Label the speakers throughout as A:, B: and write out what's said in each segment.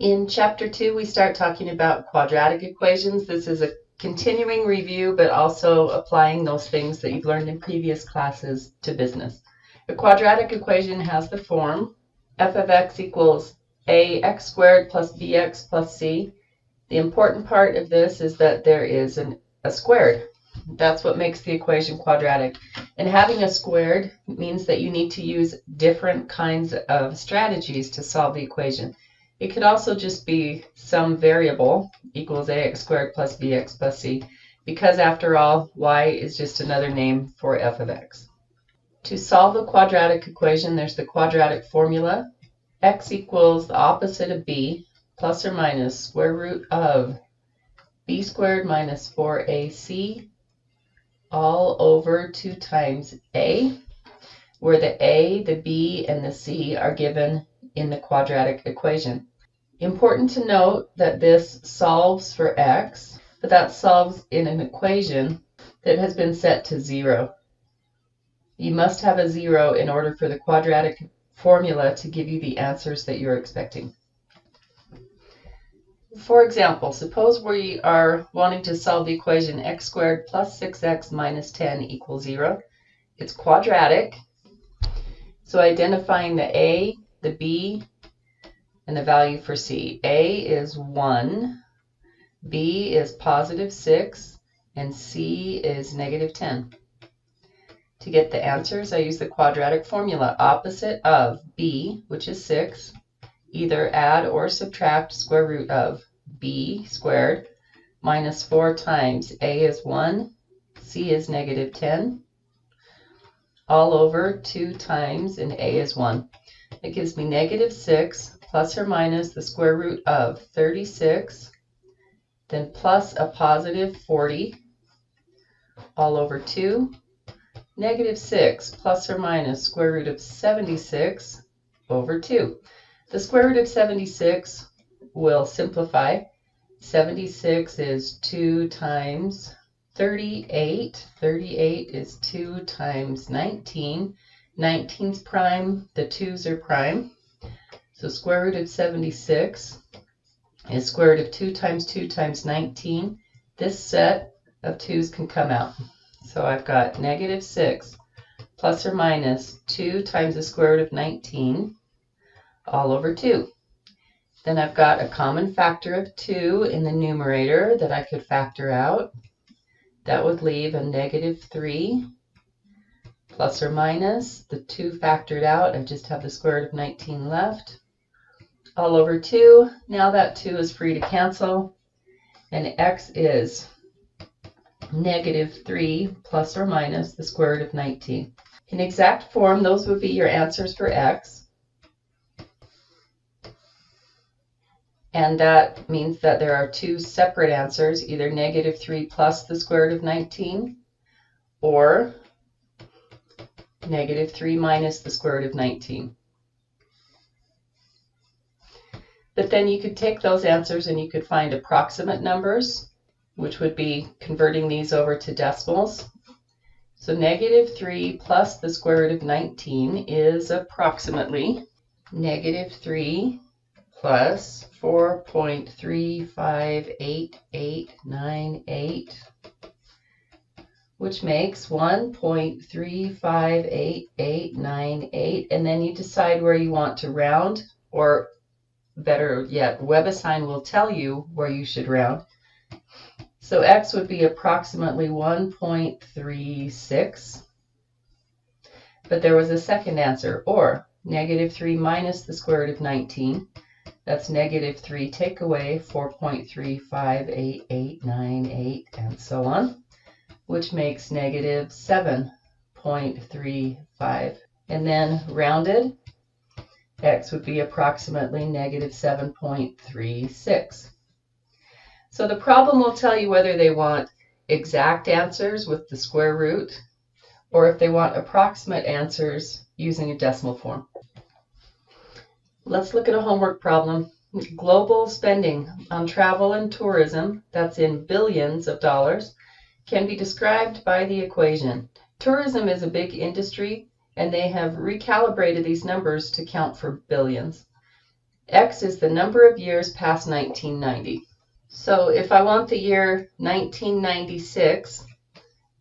A: In Chapter 2, we start talking about quadratic equations. This is a continuing review, but also applying those things that you've learned in previous classes to business. A quadratic equation has the form f of x equals ax squared plus bx plus c. The important part of this is that there is a squared. That's what makes the equation quadratic. And having a squared means that you need to use different kinds of strategies to solve the equation. It could also just be some variable equals ax squared plus bx plus c, because after all, y is just another name for f of x. To solve the quadratic equation, there's the quadratic formula. X equals the opposite of b plus or minus square root of b squared minus 4ac all over 2 times a, where the a, the b, and the c are given in the quadratic equation. Important to note that this solves for x, but that solves in an equation that has been set to 0. You must have a 0 in order for the quadratic formula to give you the answers that you're expecting. For example, suppose we are wanting to solve the equation x squared plus 6x minus 10 equals 0. It's quadratic, so identifying the a, the b, and the value for c. A is 1, b is positive 6, and c is negative 10. To get the answers, I use the quadratic formula. Opposite of b, which is 6, either add or subtract square root of b squared minus 4 times a is 1, c is negative 10, all over 2 times and a is 1. It gives me negative 6 plus or minus the square root of 36, then plus a positive 40, all over 2, negative 6 plus or minus square root of 76 over 2. The square root of 76 will simplify. 76 is 2 times 38. 38 is 2 times 19. 19's prime, the 2's are prime. So square root of 76 is square root of 2 times 19. This set of 2's can come out. So I've got negative 6 plus or minus 2 times the square root of 19 all over 2. Then I've got a common factor of 2 in the numerator that I could factor out. That would leave a negative 3 plus or minus the 2 factored out. I just have the square root of 19 left. All over 2. Now that 2 is free to cancel, and x is negative 3 plus or minus the square root of 19. In exact form, those would be your answers for x. And that means that there are 2 separate answers, either negative 3 plus the square root of 19 or negative 3 minus the square root of 19. But then you could take those answers and you could find approximate numbers, which would be converting these over to decimals. So negative 3 plus the square root of 19 is approximately negative 3 plus 4.358898, which makes 1.358898. And then you decide where you want to round, or better yet, WebAssign will tell you where you should round. So x would be approximately 1.36. But there was a second answer, or negative 3 minus the square root of 19. That's negative 3 take away 4.358898, and so on, which makes negative 7.35. And then rounded, x would be approximately negative 7.36. So the problem will tell you whether they want exact answers with the square root, or if they want approximate answers using a decimal form. Let's look at a homework problem. Global spending on travel and tourism, that's in billions of dollars, can be described by the equation. Tourism is a big industry, and they have recalibrated these numbers to count for billions. X is the number of years past 1990. So if I want the year 1996,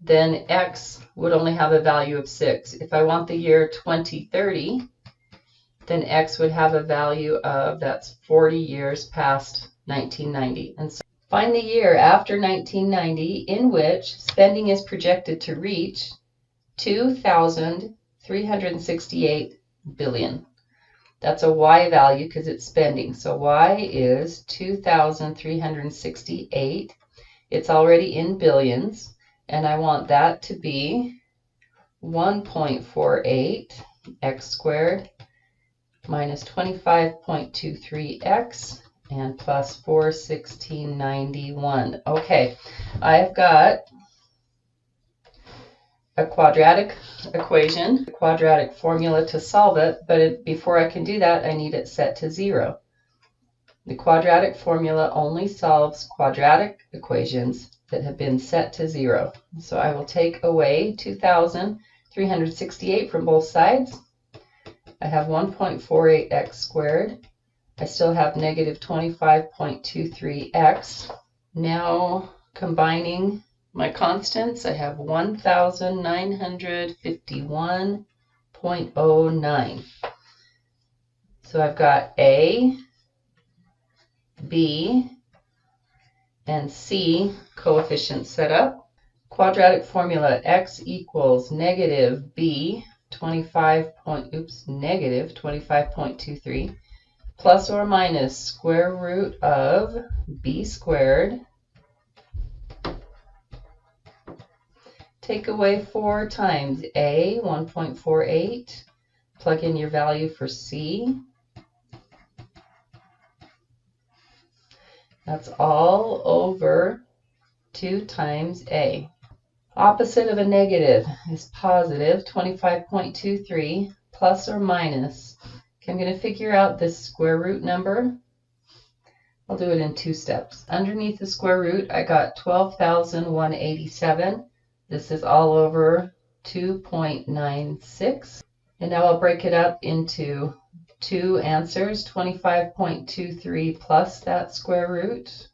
A: then X would only have a value of 6. If I want the year 2030, then X would have a value of, that's 40 years past 1990. And so find the year after 1990 in which spending is projected to reach 2,368 billion. That's a Y value because it's spending. So Y is 2,368. It's already in billions, and I want that to be 1.48 x squared minus 25.23x and plus 41691. Okay, I've got a quadratic equation, a quadratic formula to solve it, but before I can do that, I need it set to 0. The quadratic formula only solves quadratic equations that have been set to 0. So I will take away 2,368 from both sides. I have 1.48x squared. I still have negative 25.23x. Now combining my constants, I have 1,951.09. So I've got A, B, and C coefficients set up. Quadratic formula x equals negative B, negative 25.23 plus or minus square root of B squared. Take away 4 times A, 1.48. Plug in your value for C. That's all over 2 times A. Opposite of a negative is positive, 25.23 plus or minus. Okay, I'm going to figure out this square root number. I'll do it in 2 steps. Underneath the square root, I got 12,187. This is all over 2.96. And now I'll break it up into 2 answers, 25.23 plus that square root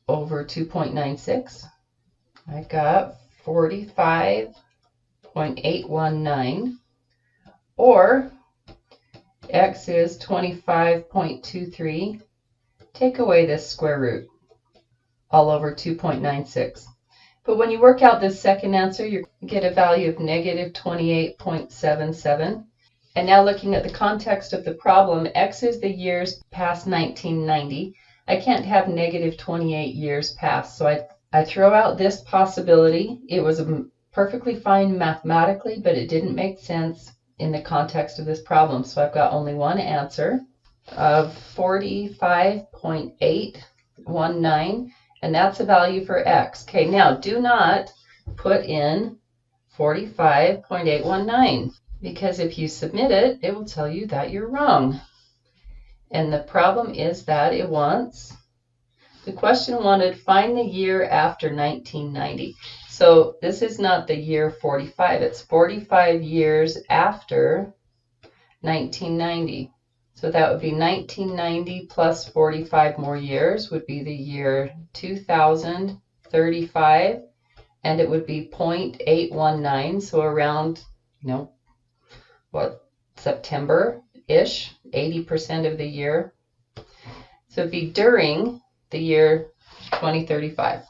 A: over 2.96. I got 45.819, or x is 25.23. Take away this square root, all over 2.96. But when you work out this second answer, you get a value of negative 28.77. And now looking at the context of the problem, x is the years past 1990. I can't have negative 28 years past, so I throw out this possibility. It was perfectly fine mathematically, but it didn't make sense in the context of this problem. So I've got only one answer of 45.819, and that's a value for x. Okay, now do not put in 45.819, because if you submit it, it will tell you that you're wrong. And the problem is that the question wanted find the year after 1990. So this is not the year 45, it's 45 years after 1990. So that would be 1990 plus 45 more years would be the year 2035, and it would be 0.819, so around, September-ish, 80% of the year. So it'd be during the year 2035.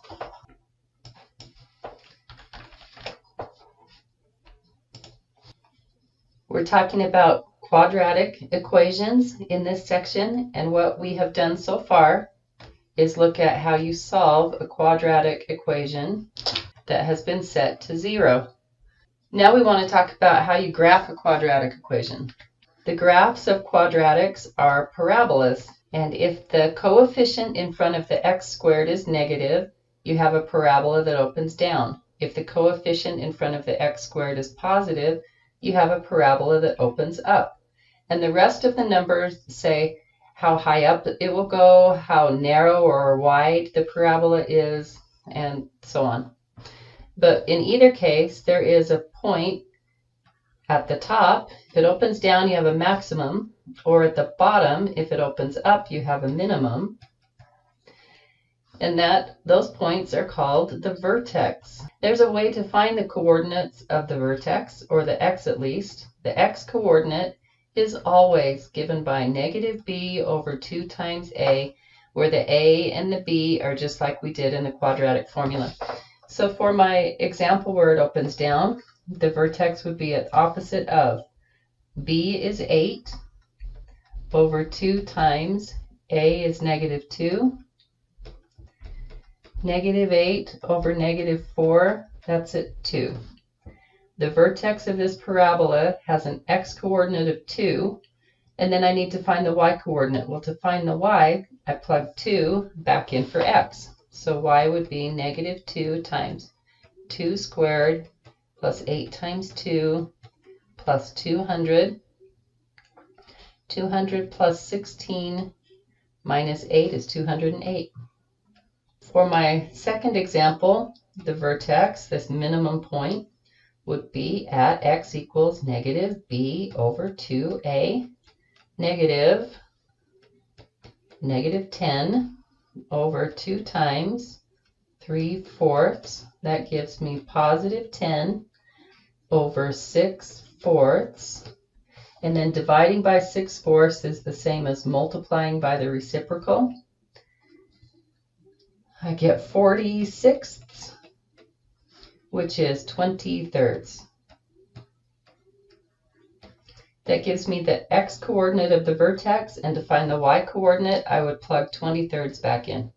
A: We're talking about quadratic equations in this section, and what we have done so far is look at how you solve a quadratic equation that has been set to 0. Now we want to talk about how you graph a quadratic equation. The graphs of quadratics are parabolas, and if the coefficient in front of the x squared is negative, you have a parabola that opens down. If the coefficient in front of the x squared is positive, you have a parabola that opens up. And the rest of the numbers say how high up it will go, how narrow or wide the parabola is, and so on. But in either case, there is a point At the top, if it opens down, you have a maximum, or at the bottom, if it opens up, you have a minimum. And those points are called the vertex. There's a way to find the coordinates of the vertex, or the x at least. The x coordinate is always given by negative b over 2 times a, where the a and the b are just like we did in the quadratic formula. So for my example where it opens down, the vertex would be at opposite of b is 8 over 2 times a is negative 2. Negative 8 over negative 4, that's at 2. The vertex of this parabola has an x-coordinate of 2, and then I need to find the y-coordinate. Well, to find the y, I plug 2 back in for x. So y would be negative 2 times 2 squared plus 8 times 2 plus 200. 200 plus 16 minus 8 is 208. For my second example, the vertex, this minimum point, would be at x equals negative b over 2a, negative 10 over 2 times 3/4. That gives me positive 10 over 6/4. And then dividing by 6/4 is the same as multiplying by the reciprocal. I get 40/6, which is 20/3. That gives me the x-coordinate of the vertex, and to find the y-coordinate, I would plug 20/3 back in.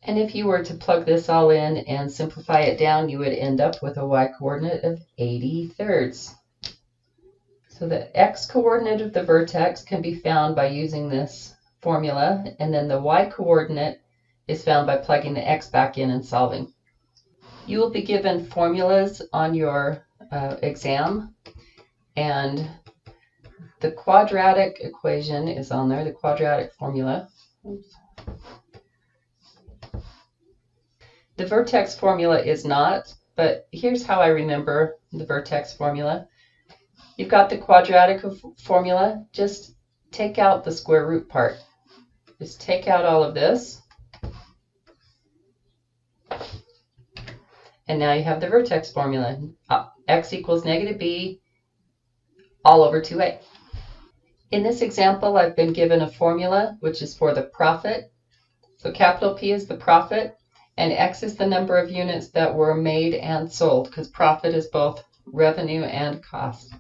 A: And if you were to plug this all in and simplify it down, you would end up with a y-coordinate of 80/3. So the x-coordinate of the vertex can be found by using this formula, and then the y-coordinate is found by plugging the x back in and solving. You will be given formulas on your exam, and the quadratic equation is on there, the quadratic formula. Oops. The vertex formula is not, but here's how I remember the vertex formula. You've got the quadratic formula, just take out the square root part. Just take out all of this. And now you have the vertex formula. X equals negative b all over 2a. In this example, I've been given a formula, which is for the profit. So capital P is the profit, and X is the number of units that were made and sold, because profit is both revenue and cost.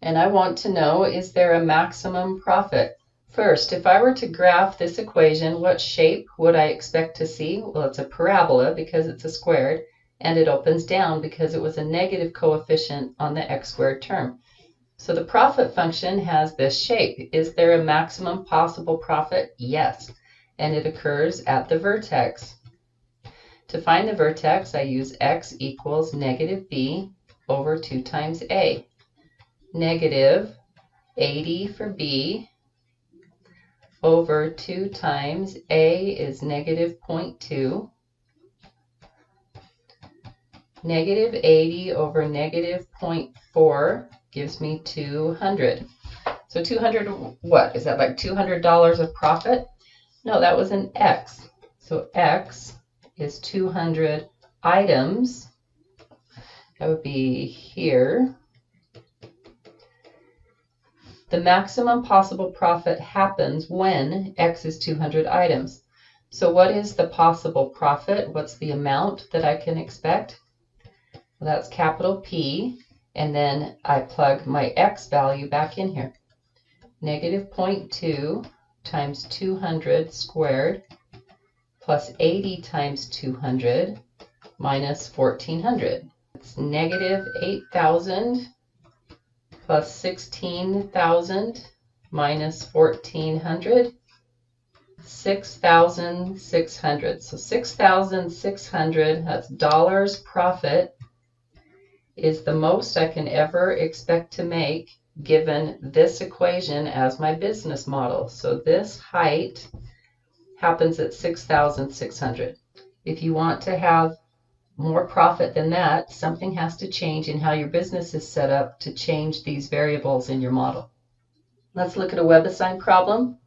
A: And I want to know, is there a maximum profit? First, if I were to graph this equation, what shape would I expect to see? Well, it's a parabola because it's a squared, and it opens down because it was a negative coefficient on the x squared term. So the profit function has this shape. Is there a maximum possible profit? Yes, and it occurs at the vertex. To find the vertex, I use x equals negative b over 2 times a. Negative 80 for b over 2 times a is negative 0.2. Negative 80 over negative 0.4 gives me 200. So 200, what? Is that like $200 of profit? No, that was an x. So x is 200 items. That would be here. The maximum possible profit happens when x is 200 items. So what is the possible profit? What's the amount that I can expect? Well, that's capital P, and then I plug my x value back in here. Negative 0.2 times 200 squared plus 80 times 200 minus 1,400. It's negative 8,000 plus 16,000 minus 1,400, 6,600. So 6,600, that's dollars profit, is the most I can ever expect to make given this equation as my business model. So this height happens at 6,600. If you want to have more profit than that, something has to change in how your business is set up to change these variables in your model. Let's look at a WebAssign problem.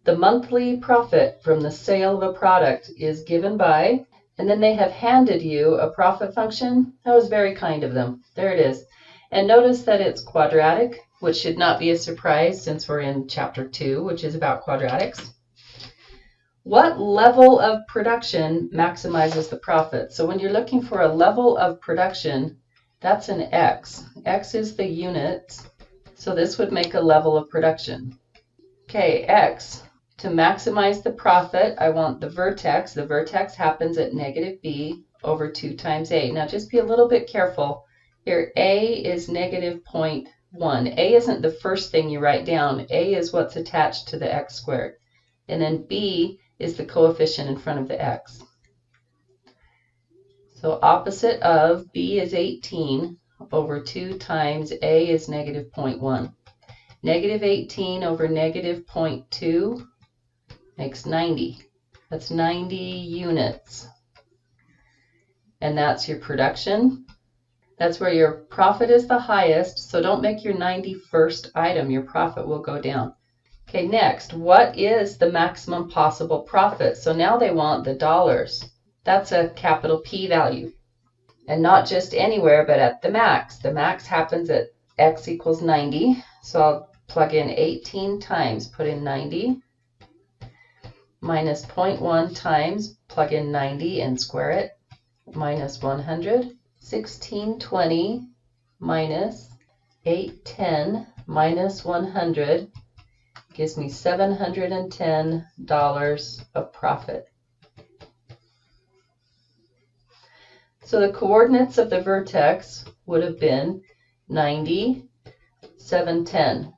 A: The monthly profit from the sale of a product is given by, and then they have handed you a profit function. That was very kind of them. There it is. And notice that it's quadratic, which should not be a surprise since we're in chapter 2, which is about quadratics. What level of production maximizes the profit? So when you're looking for a level of production, that's an X. X is the units, so this would make a level of production. Okay, X. To maximize the profit, I want the vertex. The vertex happens at negative B over 2 times A. Now just be a little bit careful. Here, A is negative 0.1. A isn't the first thing you write down. A is what's attached to the X squared. And then B is the coefficient in front of the X. So opposite of B is 18 over 2 times A is negative 0.1. Negative 18 over negative 0.2 makes 90. That's 90 units. And that's your production. That's where your profit is the highest, so don't make your 91st item. Your profit will go down. Okay, next, what is the maximum possible profit? So now they want the dollars. That's a capital P value. And not just anywhere, but at the max. The max happens at X equals 90. So I'll plug in 18 times, put in 90, minus 0.1 times, plug in 90 and square it, minus 100. 1620 minus 810 minus 100 gives me $710 of profit. So the coordinates of the vertex would have been 90, 710.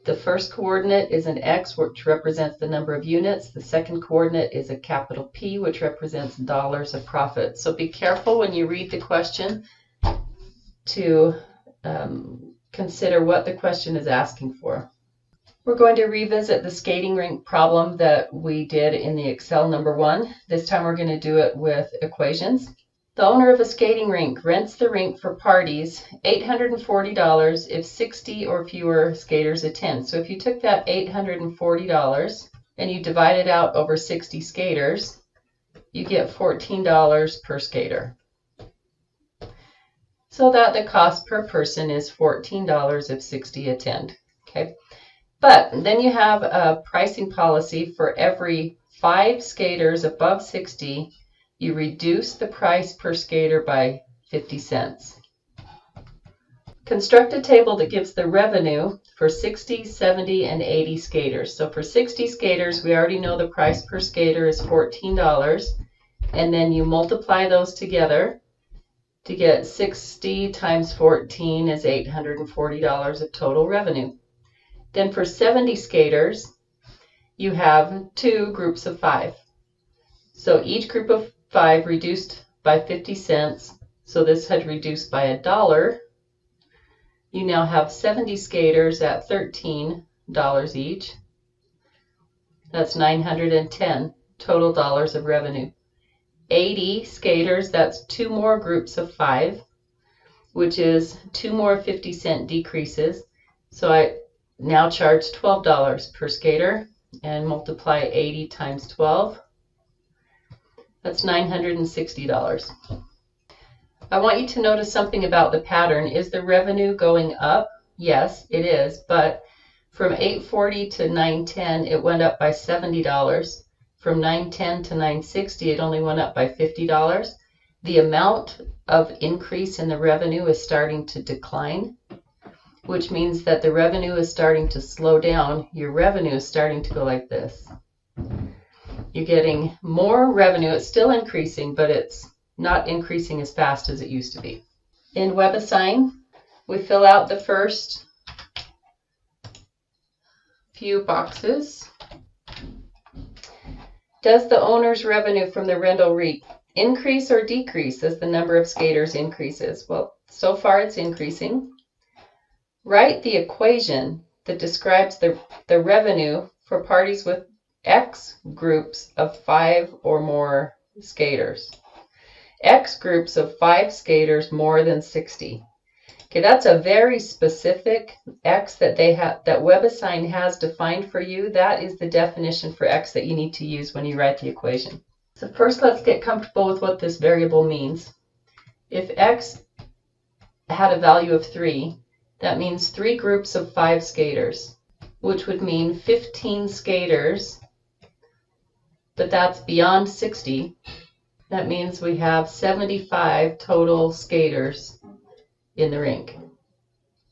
A: The first coordinate is an X, which represents the number of units. The second coordinate is a capital P, which represents dollars of profit. So be careful when you read the question to consider what the question is asking for. We're going to revisit the skating rink problem that we did in the Excel number 1. This time we're going to do it with equations. The owner of a skating rink rents the rink for parties, $840 if 60 or fewer skaters attend. So if you took that $840 and you divide it out over 60 skaters, you get $14 per skater. So that the cost per person is $14 if 60 attend. Okay, but then you have a pricing policy for every 5 skaters above 60. You reduce the price per skater by 50 cents. Construct a table that gives the revenue for 60, 70, and 80 skaters. So for 60 skaters, we already know the price per skater is $14. And then you multiply those together to get 60 times 14 is $840 of total revenue. Then for 70 skaters, you have 2 groups of 5. So each group of 5 reduced by 50 cents. So this had reduced by $1. You now have 70 skaters at $13 each. That's 910 total dollars of revenue. 80 skaters, that's 2 more groups of 5, which is 2 more 50-cent decreases. So I now charge $12 per skater and multiply 80 times 12. That's $960. I want you to notice something about the pattern. Is the revenue going up? Yes, it is, but from $840 to $910, it went up by $70. From $910 to $960, it only went up by $50. The amount of increase in the revenue is starting to decline, which means that the revenue is starting to slow down. Your revenue is starting to go like this. You're getting more revenue. It's still increasing, but it's not increasing as fast as it used to be. In WebAssign, we fill out the first few boxes. Does the owner's revenue from the rental rink increase or decrease as the number of skaters increases? Well, so far it's increasing. Write the equation that describes the revenue for parties with X groups of 5 or more skaters. X groups of 5 skaters more than 60. Okay, that's a very specific X that WebAssign has defined for you. That is the definition for X that you need to use when you write the equation. So first, let's get comfortable with what this variable means. If X had a value of 3, that means 3 groups of 5 skaters, which would mean 15 skaters, but that's beyond 60. That means we have 75 total skaters in the rink.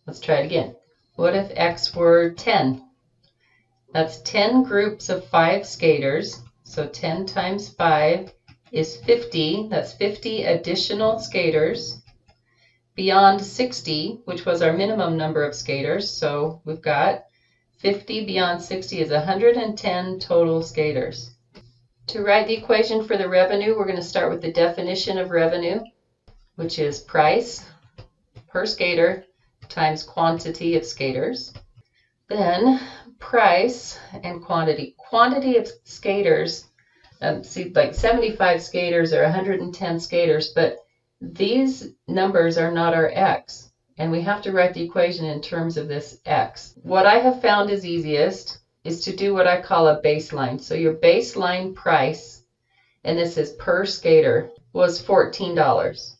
A: Let's try it again. What if X were 10? That's 10 groups of 5 skaters. So 10 times 5 is 50. That's 50 additional skaters beyond 60, which was our minimum number of skaters. So we've got 50 beyond 60 is 110 total skaters. To write the equation for the revenue, we're going to start with the definition of revenue, which is price per skater times quantity of skaters. Then price and quantity. Quantity of skaters, see, like 75 skaters or 110 skaters, but these numbers are not our X, and we have to write the equation in terms of this X. What I have found is easiest is to do what I call a baseline. So your baseline price, and this is per skater, was $14.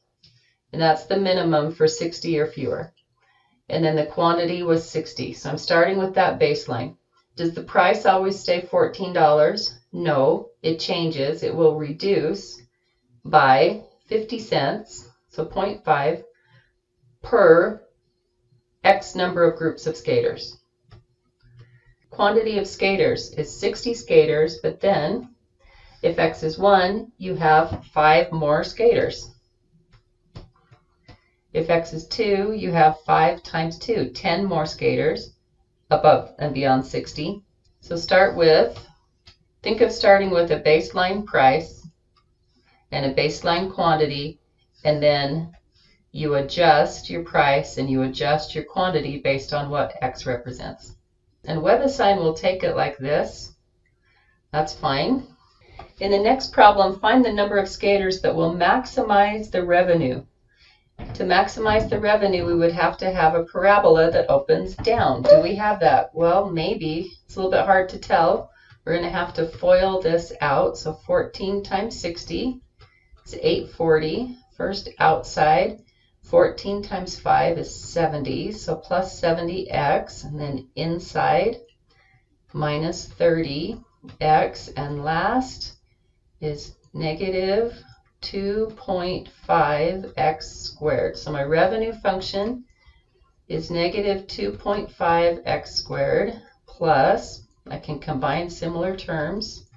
A: And that's the minimum for 60 or fewer. And then the quantity was 60. So I'm starting with that baseline. Does the price always stay $14? No, it changes. It will reduce by 50 cents, so 0.5, per X number of groups of skaters. Quantity of skaters is 60 skaters, but then if X is 1, you have 5 more skaters. If X is 2, you have 5 times 2, 10 more skaters above and beyond 60. So think of starting with a baseline price and a baseline quantity, and then you adjust your price and you adjust your quantity based on what X represents. And WebAssign will take it like this. That's fine. In the next problem, find the number of skaters that will maximize the revenue. To maximize the revenue, we would have to have a parabola that opens down. Do we have that? Well, maybe. It's a little bit hard to tell. We're going to have to FOIL this out. So 14 times 60 is 840. First outside. 14 times 5 is 70, so plus 70x, and then inside minus 30x, and last is negative 2.5x squared. So my revenue function is negative 2.5x squared plus, I can combine similar terms,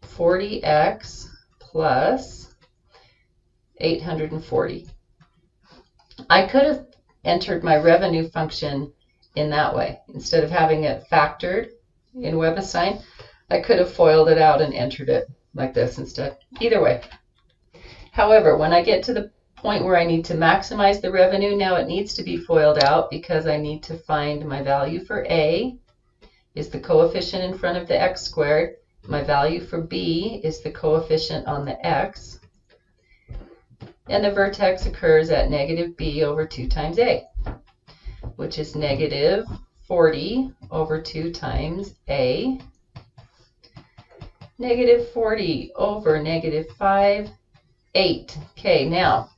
A: 40x plus 840. I could have entered my revenue function in that way. Instead of having it factored in WebAssign, I could have FOILed it out and entered it like this instead. Either way. However, when I get to the point where I need to maximize the revenue, now it needs to be FOILed out because I need to find my value for A is the coefficient in front of the x squared. My value for B is the coefficient on the x. And the vertex occurs at negative b over 2 times a, which is negative 40 over 2 times a, negative 40 over negative 5, 8. Okay, now,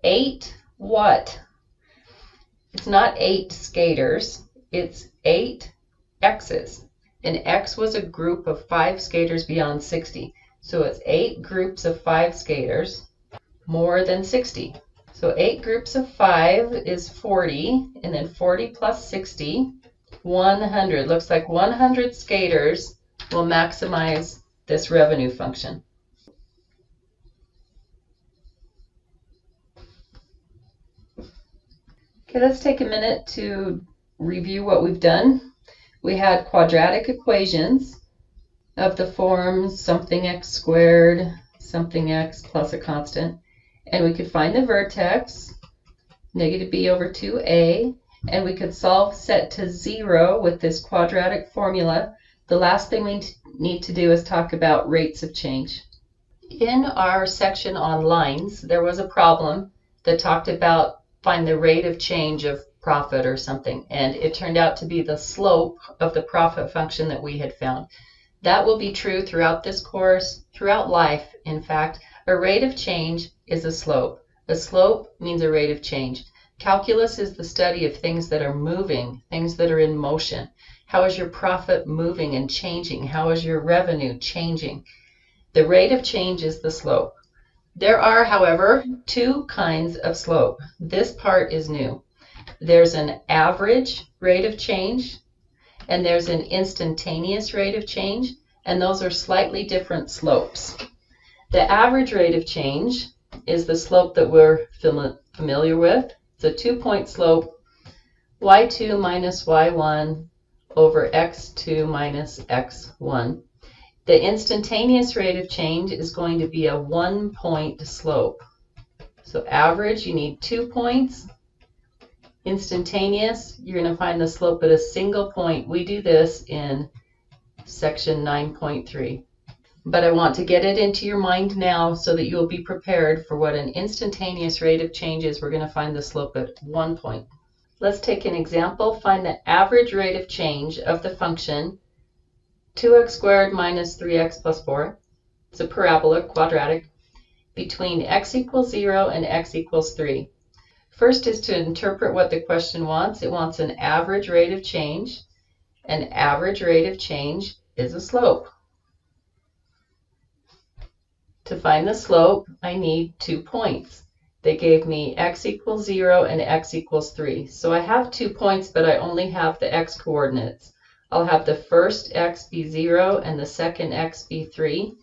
A: 8 what? It's not 8 skaters, it's 8 x's. And x was a group of 5 skaters beyond 60. So it's 8 groups of 5 skaters more than 60. So 8 groups of 5 is 40, and then 40 plus 60, 100. Looks like 100 skaters will maximize this revenue function. Okay, let's take a minute to review what we've done. We had quadratic equations of the form something x squared, something x plus a constant. And we could find the vertex, negative b over 2a, and we could solve set to 0 with this quadratic formula. The last thing we need to do is talk about rates of change. In our section on lines, there was a problem that talked about find the rate of change of profit or something, and it turned out to be the slope of the profit function that we had found. That will be true throughout this course, throughout life. In fact, a rate of change is a slope. A slope means a rate of change. Calculus is the study of things that are moving, things that are in motion. How is your profit moving and changing? How is your revenue changing? The rate of change is the slope. There are, however, two kinds of slope. This part is new. There's an average rate of change, and there's an instantaneous rate of change, and those are slightly different slopes. The average rate of change is the slope that we're familiar with. It's a 2-point slope, y2 minus y1 over x2 minus x1. The instantaneous rate of change is going to be a 1-point slope. So average, you need 2 points. Instantaneous, you're going to find the slope at a single point. We do this in section 9.3. But I want to get it into your mind now so that you'll be prepared for what an instantaneous rate of change is. We're going to find the slope at 1 point. Let's take an example. Find the average rate of change of the function 2x squared minus 3x plus 4. It's a parabola, quadratic, between x equals 0 and x equals 3. First is to interpret what the question wants. It wants an average rate of change. An average rate of change is a slope. To find the slope, I need 2 points. They gave me x equals 0 and x equals 3. So I have 2 points, but I only have the x coordinates. I'll have the first x be 0 and the second x be 3.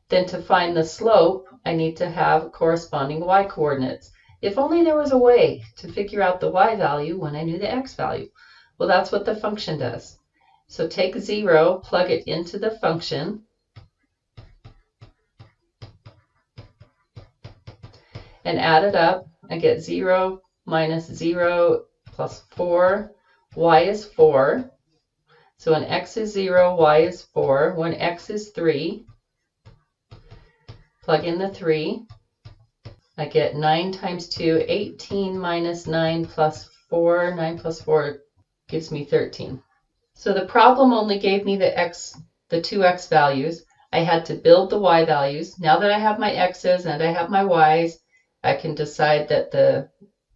A: Then to find the slope, I need to have corresponding y coordinates. If only there was a way to figure out the y value when I knew the x value. Well, that's what the function does. So take 0, plug it into the function, and add it up. I get 0 minus 0 plus 4. Y is 4. So when x is 0, y is 4. When x is 3, plug in the 3. I get 9 times 2, 18 minus 9 plus 4. 9 plus 4 gives me 13. So the problem only gave me the two x values. I had to build the y values. Now that I have my x's and I have my y's, I can decide that the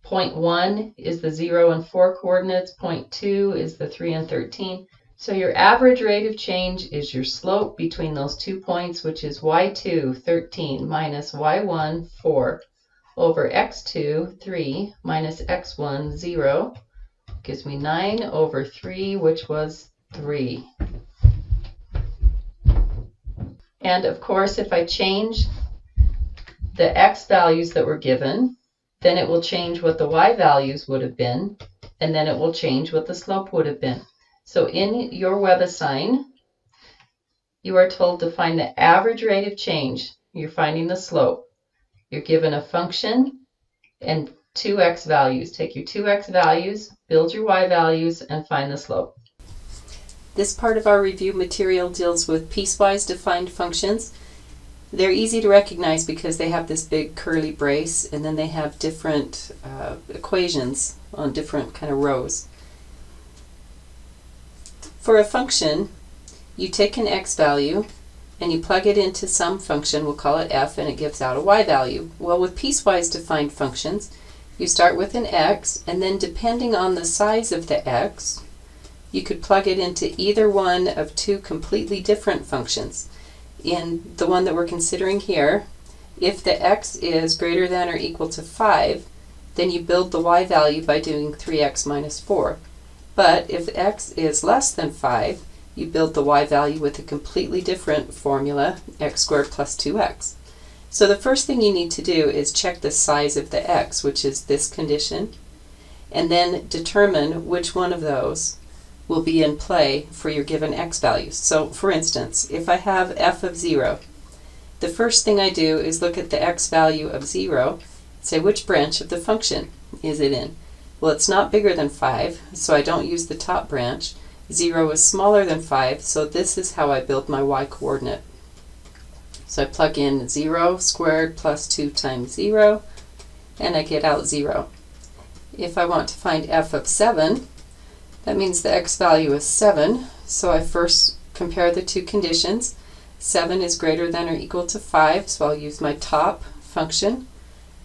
A: point 1 is the 0 and 4 coordinates, point 2 is the 3 and 13. So your average rate of change is your slope between those 2 points, which is y2, 13, minus y1, 4, over x2, 3, minus x1, 0, gives me 9 over 3, which was 3. And of course, if I change the x values that were given, then it will change what the y values would have been, and then it will change what the slope would have been. So in your WebAssign, you are told to find the average rate of change. You're finding the slope. You're given a function and 2 x values. Take your 2 x values, build your y values, and find the slope. This part of our review material deals with piecewise defined functions. They're easy to recognize because they have this big curly brace, and then they have different equations on different kind of rows. For a function, you take an x value and you plug it into some function, we'll call it f, and it gives out a y value. Well, with piecewise defined functions, you start with an x, and then depending on the size of the x, you could plug it into either one of two completely different functions. In the one that we're considering here, if the x is greater than or equal to 5, then you build the y value by doing 3x minus 4. But if x is less than 5, you build the y value with a completely different formula, x squared plus 2x. So the first thing you need to do is check the size of the x, which is this condition, and then determine which one of those will be in play for your given x values. So for instance, if I have f of 0, the first thing I do is look at the x value of 0, say which branch of the function is it in. Well, it's not bigger than 5, so I don't use the top branch. 0 is smaller than 5, so this is how I build my y coordinate. So I plug in 0 squared plus 2 times 0, and I get out 0. If I want to find f of 7, that means the x value is 7, so I first compare the two conditions. 7 is greater than or equal to 5, so I'll use my top function.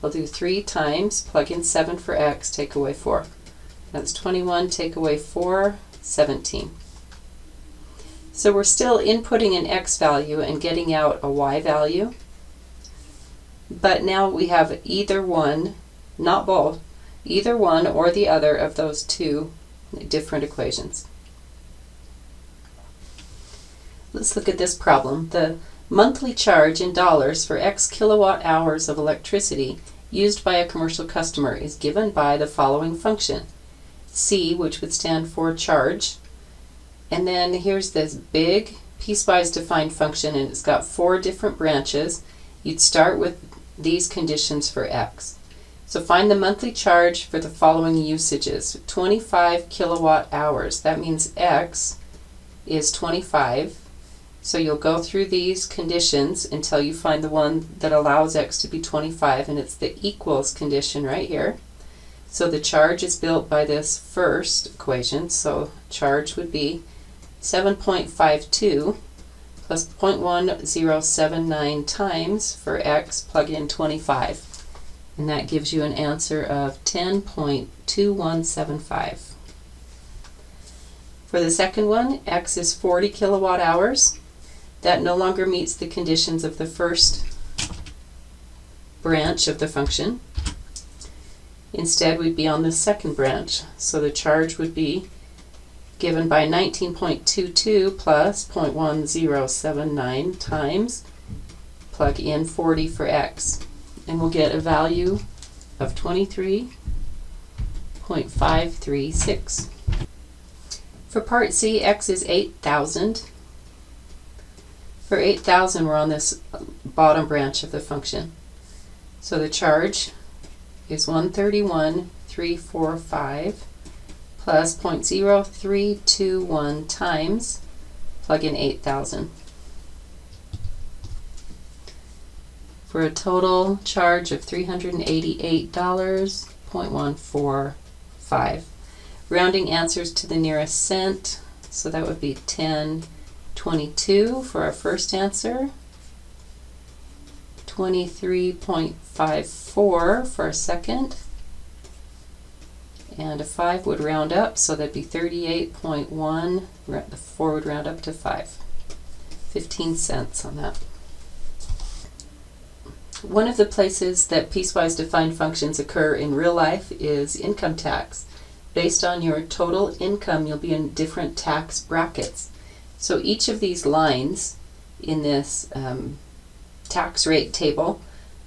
A: I'll do 3 times, plug in 7 for x, take away 4. That's 21, take away 4, 17. So we're still inputting an x value and getting out a y value, but now we have either one, not both, either one or the other of those two different equations. Let's look at this problem. The monthly charge in dollars for X kilowatt hours of electricity used by a commercial customer is given by the following function. C, which would stand for charge, and then here's this big piecewise defined function, and it's got 4 different branches. You'd start with these conditions for X. So find the monthly charge for the following usages. 25 kilowatt hours. That means X is 25. So you'll go through these conditions until you find the one that allows X to be 25, and it's the equals condition right here. So the charge is built by this first equation. So charge would be 7.52 plus 0.1079 times for X, plug in 25. And that gives you an answer of 10.2175. For the second one, X is 40 kilowatt hours. That no longer meets the conditions of the first branch of the function. Instead, we'd be on the second branch. So the charge would be given by 19.22 plus 0.1079 times, plug in 40 for X, and we'll get a value of 23.536. For part C, X is 8,000. For 8,000, we're on this bottom branch of the function. So the charge is 131,345 plus 0.0321 times, plug in 8,000. For a total charge of $388.145. Rounding answers to the nearest cent, so that would be 10.22 for our first answer, 23.54 for our second, and a 5 would round up, so that'd be 38.1, the 4 would round up to 5. 15 cents on that. One of the places that piecewise defined functions occur in real life is income tax. Based on your total income, you'll be in different tax brackets. So each of these lines in this tax rate table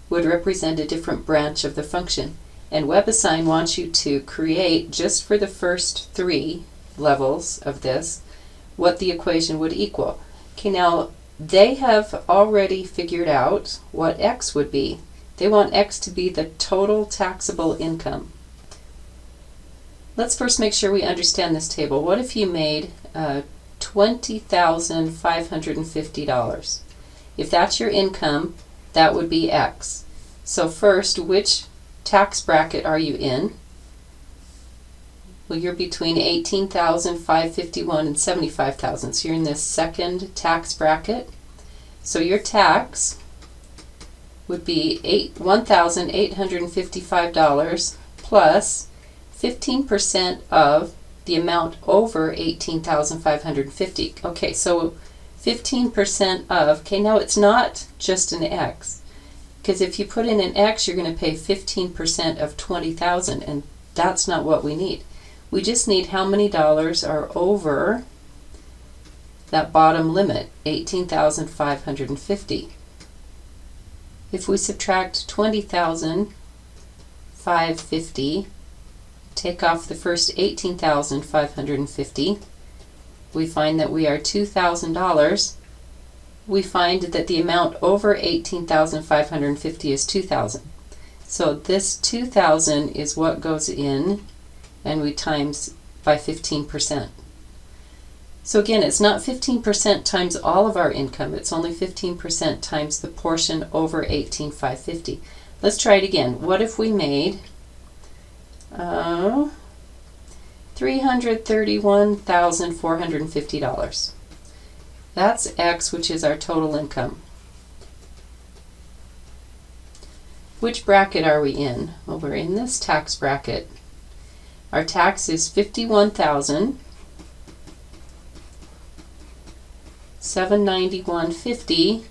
A: would represent a different branch of the function. And WebAssign wants you to create, just for the first 3 levels of this, what the equation would equal. Okay, now they have already figured out what X would be. They want X to be the total taxable income. Let's first make sure we understand this table. What if you made $20,550? If that's your income, that would be X. So first, which tax bracket are you in? Well, you're between $18,551 and $75,000. So you're in this second tax bracket. So your tax would be $1,855 plus 15% of the amount over $18,550. Okay, so 15% of, okay, now it's not just an X, because if you put in an X, you're going to pay 15% of 20,000, and that's not what we need. We just need how many dollars are over that bottom limit, 18,550. If we subtract 20,550, take off the first 18,550, we find that we are $2,000. We find that the amount over 18,550 is 2,000. So this 2,000 is what goes in, and we times by 15%. So again, it's not 15% times all of our income. It's only 15% times the portion over $18,550. Let's try it again. What if we made $331,450? That's X, which is our total income. Which bracket are we in? Well, we're in this tax bracket. Our tax is $51,791.50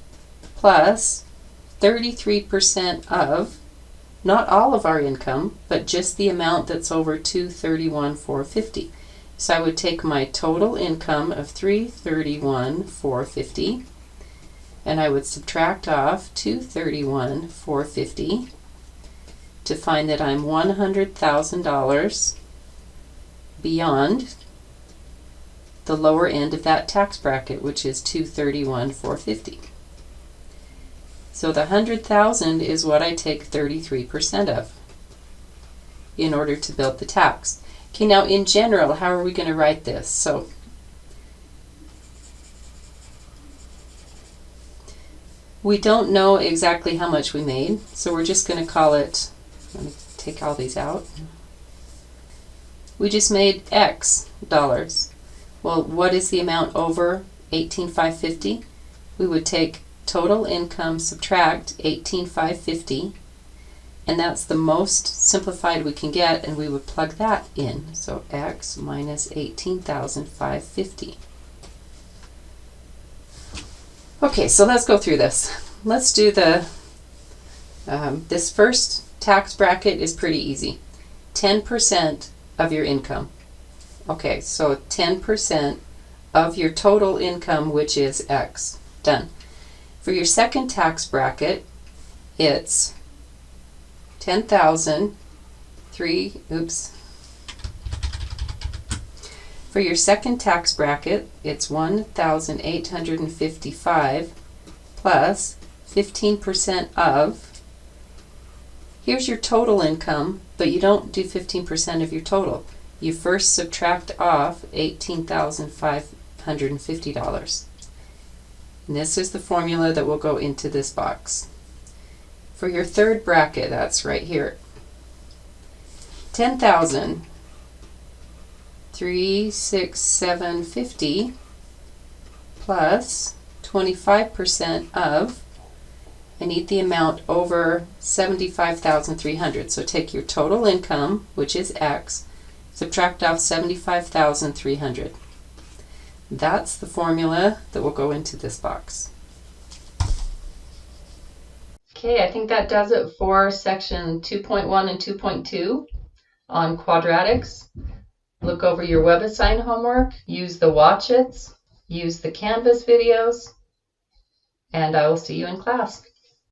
A: plus 33% of, not all of our income, but just the amount that's over $231,450. So I would take my total income of $331,450 and I would subtract off $231,450 to find that I'm $100,000 beyond the lower end of that tax bracket, which is $231,450. So the $100,000 is what I take 33% of in order to build the tax. Okay, now in general, how are we going to write this? So we don't know exactly how much we made, so we're just going to call it, let me take all these out. We just made X dollars. Well, what is the amount over $18,550? We would take total income, subtract $18,550, and that's the most simplified we can get, and we would plug that in. So X minus $18,550. Okay, so let's go through this. Let's do the, this first tax bracket is pretty easy. 10% of your income. Okay, so 10% of your total income, which is X. Done. For your second tax bracket, it's For your second tax bracket, it's $1,855 plus 15% of. Here's your total income, but you don't do 15% of your total. You first subtract off $18,550. And this is the formula that will go into this box. For your third bracket, that's right here, $10,367.50 plus 25% of, I need the amount over $75,300. So take your total income, which is X, subtract off $75,300. That's the formula that will go into this box. Okay, I think that does it for section 2.1 and 2.2 on quadratics. Look over your WebAssign homework, use the watch-its, use the Canvas videos, and I will see you in class.